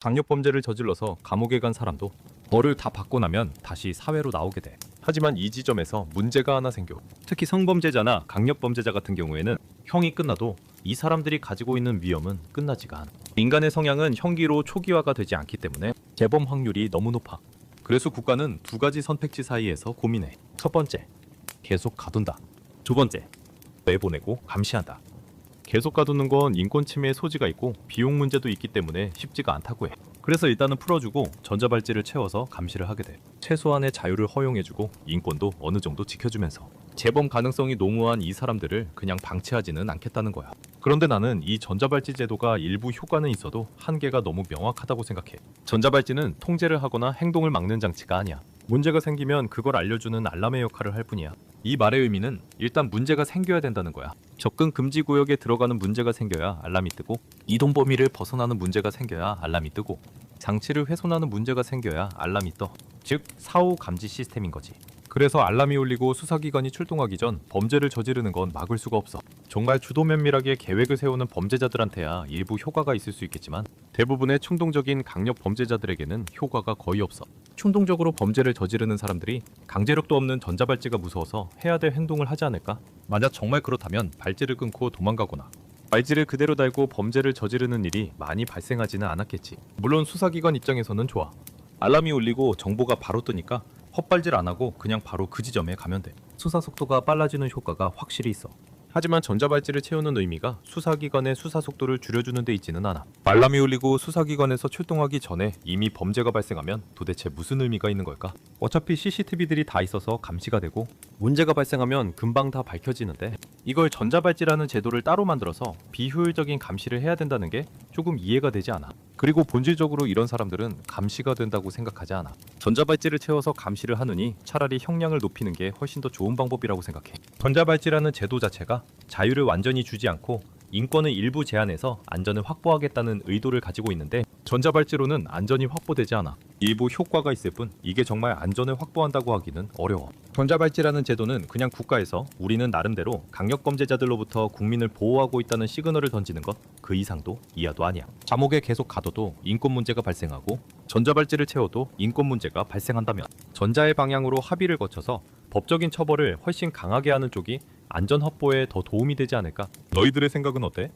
강력범죄를 저질러서 감옥에 간 사람도 벌을 다 받고 나면 다시 사회로 나오게 돼. 하지만 이 지점에서 문제가 하나 생겨. 특히 성범죄자나 강력범죄자 같은 경우에는 형이 끝나도 이 사람들이 가지고 있는 위험은 끝나지가 않아. 인간의 성향은 형기로 초기화가 되지 않기 때문에 재범 확률이 너무 높아. 그래서 국가는 두 가지 선택지 사이에서 고민해. 첫 번째, 계속 가둔다. 두 번째, 내보내고 감시한다. 계속 가두는 건 인권 침해의 소지가 있고 비용 문제도 있기 때문에 쉽지가 않다고 해. 그래서 일단은 풀어주고 전자발찌를 채워서 감시를 하게 돼. 최소한의 자유를 허용해주고 인권도 어느 정도 지켜주면서 재범 가능성이 농후한 이 사람들을 그냥 방치하지는 않겠다는 거야. 그런데 나는 이 전자발찌 제도가 일부 효과는 있어도 한계가 너무 명확하다고 생각해. 전자발찌는 통제를 하거나 행동을 막는 장치가 아니야. 문제가 생기면 그걸 알려주는 알람의 역할을 할 뿐이야. 이 말의 의미는 일단 문제가 생겨야 된다는 거야. 접근 금지 구역에 들어가는 문제가 생겨야 알람이 뜨고, 이동 범위를 벗어나는 문제가 생겨야 알람이 뜨고, 장치를 훼손하는 문제가 생겨야 알람이 떠. 즉 사후 감지 시스템인 거지. 그래서 알람이 울리고 수사기관이 출동하기 전 범죄를 저지르는 건 막을 수가 없어. 정말 주도 면밀하게 계획을 세우는 범죄자들한테야 일부 효과가 있을 수 있겠지만 대부분의 충동적인 강력 범죄자들에게는 효과가 거의 없어. 충동적으로 범죄를 저지르는 사람들이 강제력도 없는 전자발찌가 무서워서 해야 될 행동을 하지 않을까? 만약 정말 그렇다면 발찌를 끊고 도망가거나 발찌를 그대로 달고 범죄를 저지르는 일이 많이 발생하지는 않았겠지. 물론 수사기관 입장에서는 좋아. 알람이 울리고 정보가 바로 뜨니까 헛발질 안 하고 그냥 바로 그 지점에 가면 돼. 수사 속도가 빨라지는 효과가 확실히 있어. 하지만 전자발찌를 채우는 의미가 수사기관의 수사 속도를 줄여주는 데 있지는 않아. 알람이 울리고 수사기관에서 출동하기 전에 이미 범죄가 발생하면 도대체 무슨 의미가 있는 걸까? 어차피 CCTV들이 다 있어서 감시가 되고 문제가 발생하면 금방 다 밝혀지는데 이걸 전자발찌라는 제도를 따로 만들어서 비효율적인 감시를 해야 된다는 게 조금 이해가 되지 않아. 그리고 본질적으로 이런 사람들은 감시가 된다고 생각하지 않아. 전자발찌를 채워서 감시를 하느니 차라리 형량을 높이는 게 훨씬 더 좋은 방법이라고 생각해. 전자발찌라는 제도 자체가 자유를 완전히 주지 않고 인권을 일부 제한해서 안전을 확보하겠다는 의도를 가지고 있는데 전자발찌로는 안전이 확보되지 않아. 일부 효과가 있을 뿐 이게 정말 안전을 확보한다고 하기는 어려워. 전자발찌라는 제도는 그냥 국가에서 우리는 나름대로 강력범죄자들로부터 국민을 보호하고 있다는 시그널을 던지는 것 그 이상도 이하도 아니야. 감옥에 계속 가둬도 인권 문제가 발생하고 전자발찌를 채워도 인권 문제가 발생한다면 전자의 방향으로 합의를 거쳐서 법적인 처벌을 훨씬 강하게 하는 쪽이 안전 확보에 더 도움이 되지 않을까? 너희들의 생각은 어때?